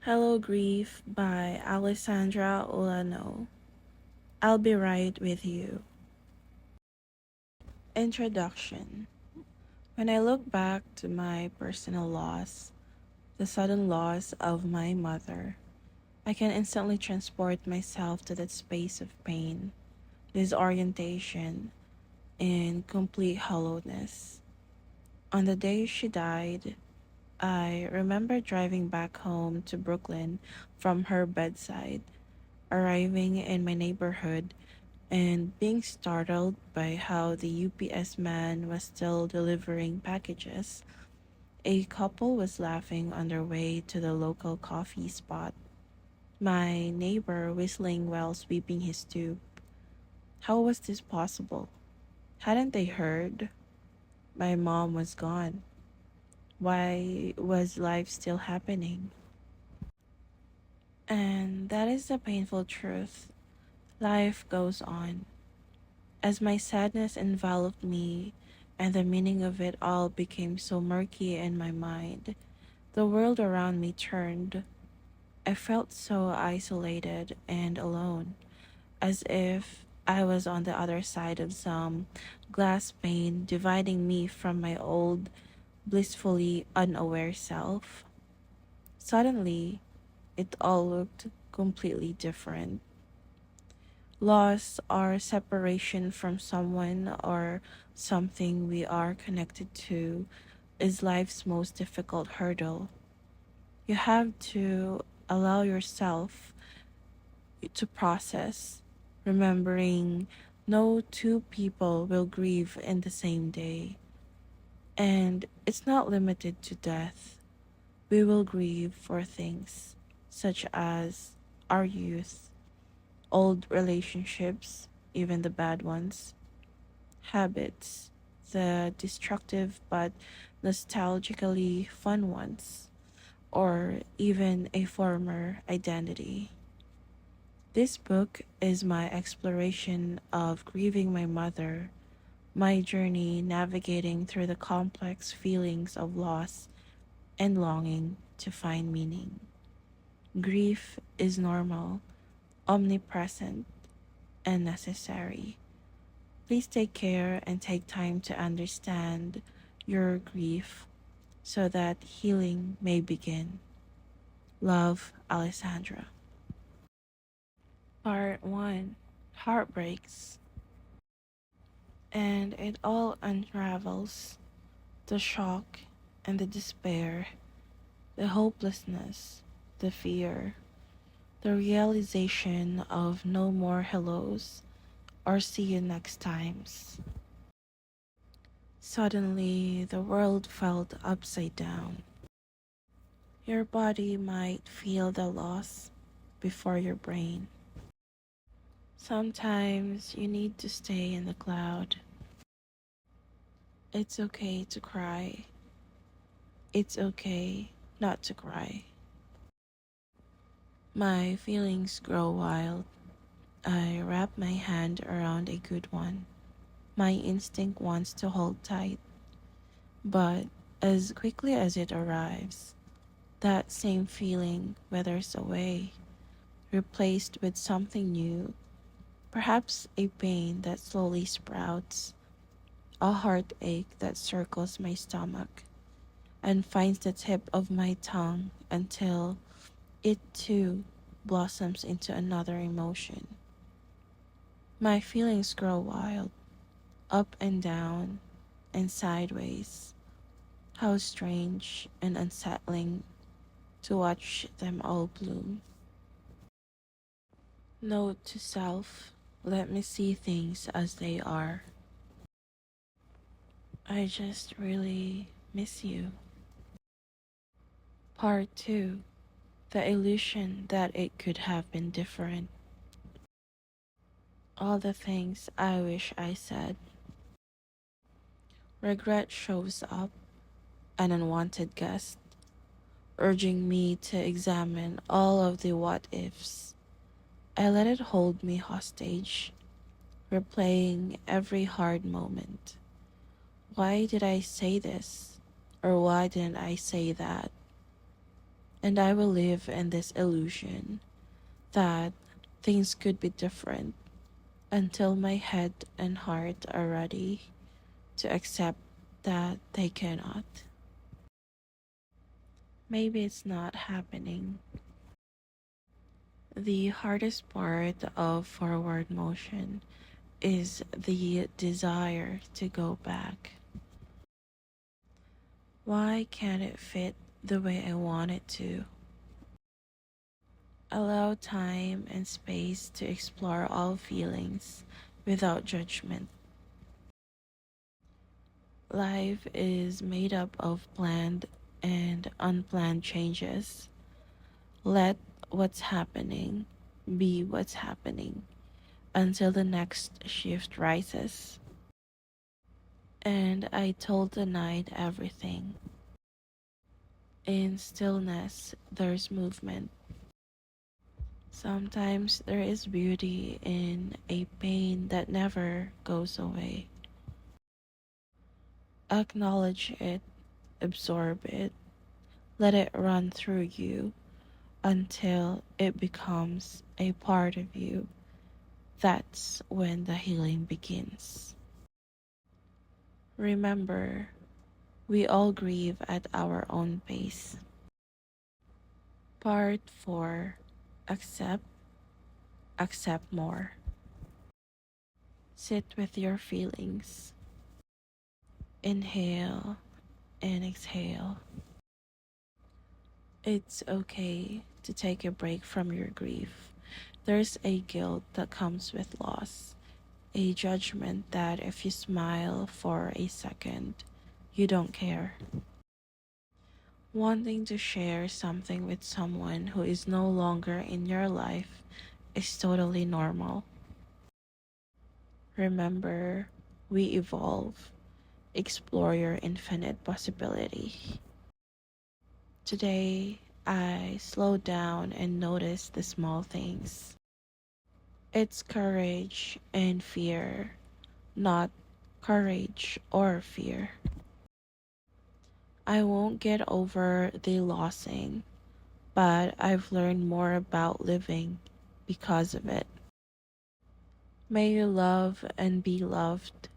Hello Grief by Alessandra Olanow. I'll be right with you. Introduction. When I look back to my personal loss, the sudden loss of my mother, I can instantly transport myself to that space of pain, disorientation, and complete hollowness. On the day she died, I remember driving back home to Brooklyn from her bedside, arriving in my neighborhood and being startled by how the UPS man was still delivering packages. A couple was laughing on their way to the local coffee spot, my neighbor whistling while sweeping his stoop. How was this possible? Hadn't they heard? My mom was gone. Why was life still happening? And that is the painful truth. Life goes on. As my sadness enveloped me and the meaning of it all became so murky in my mind, the world around me turned. I felt so isolated and alone, as if I was on the other side of some glass pane dividing me from my old, blissfully unaware self. Suddenly, it all looked completely different. Loss or separation from someone or something we are connected to is life's most difficult hurdle. You have to allow yourself to process, remembering no two people will grieve in the same day. And it's not limited to death. We will grieve for things such as our youth, old relationships, even the bad ones, habits, the destructive but nostalgically fun ones, or even a former identity. This book is my exploration of grieving my mother, my journey navigating through the complex feelings of loss and longing to find meaning. Grief is normal, omnipresent, and necessary. Please take care and take time to understand your grief so that healing may begin. Love, Alessandra. Part 1. Heartbreaks. And it all unravels, the shock and the despair, the hopelessness, the fear, the realization of no more hellos or see you next times. Suddenly, the world felt upside down. Your body might feel the loss before your brain. Sometimes you need to stay in the cloud. It's okay to cry. It's okay not to cry. My feelings grow wild. I wrap my hand around a good one. My instinct wants to hold tight, but as quickly as it arrives, that same feeling withers away, replaced with something new, perhaps a pain that slowly sprouts, a heartache that circles my stomach and finds the tip of my tongue until it too blossoms into another emotion. My feelings grow wild, up and down and sideways. How strange and unsettling to watch them all bloom. Note to self, let me see things as they are. I just really miss you. Part 2. The illusion that it could have been different. All the things I wish I said. Regret shows up, an unwanted guest, urging me to examine all of the what ifs. I let it hold me hostage, replaying every hard moment. Why did I say this? Or why didn't I say that? And I will live in this illusion that things could be different until my head and heart are ready to accept that they cannot. Maybe it's not happening. The hardest part of forward motion is the desire to go back. Why can't it fit the way I want it to? Allow time and space to explore all feelings without judgment. Life is made up of planned and unplanned changes. Let what's happening be what's happening until the next shift rises. And I told the night everything. In stillness, there's movement. Sometimes there is beauty in a pain that never goes away. Acknowledge it, absorb it, let it run through you until it becomes a part of you. That's when the healing begins. Remember, we all grieve at our own pace. Part 4. Accept, accept more. Sit with your feelings. Inhale and exhale. It's okay to take a break from your grief. There's a guilt that comes with loss, a judgment that if you smile for a second, you don't care. Wanting to share something with someone who is no longer in your life is totally normal. Remember, we evolve. Explore your infinite possibility. Today, I slowed down and noticed the small things. It's courage and fear, not courage or fear. I won't get over the losing, but I've learned more about living because of it. May you love and be loved.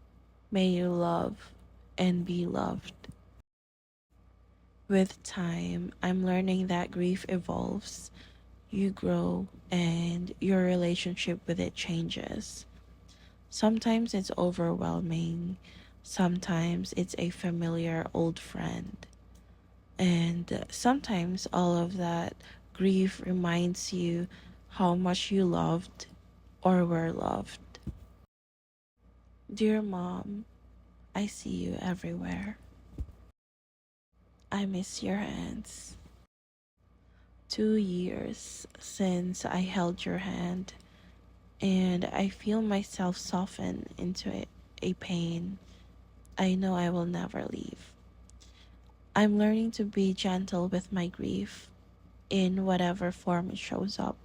May you love and be loved. With time, I'm learning that grief evolves, you grow, and your relationship with it changes. Sometimes it's overwhelming, sometimes it's a familiar old friend, and sometimes all of that grief reminds you how much you loved or were loved. Dear Mom, I see you everywhere. I miss your hands. 2 years since I held your hand, and I feel myself soften into a pain I know I will never leave. I'm learning to be gentle with my grief in whatever form it shows up.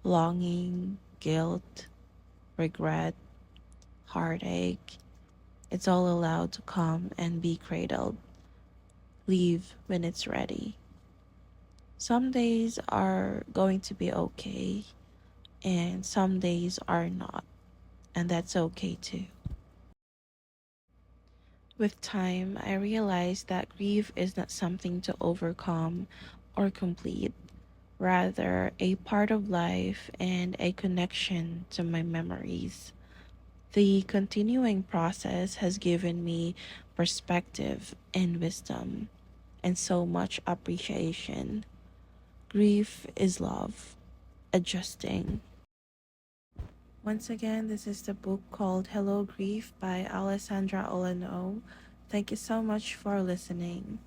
Longing, guilt, regret, heartache. It's all allowed to come and be cradled. Leave when it's ready. Some days are going to be okay, and some days are not, and that's okay too. With time, I realized that grief is not something to overcome or complete, rather, a part of life and a connection to my memories. The continuing process has given me perspective and wisdom, and so much appreciation. Grief is love, adjusting. Once again, this is the book called Hello Grief by Alessandra Olanow. Thank you so much for listening.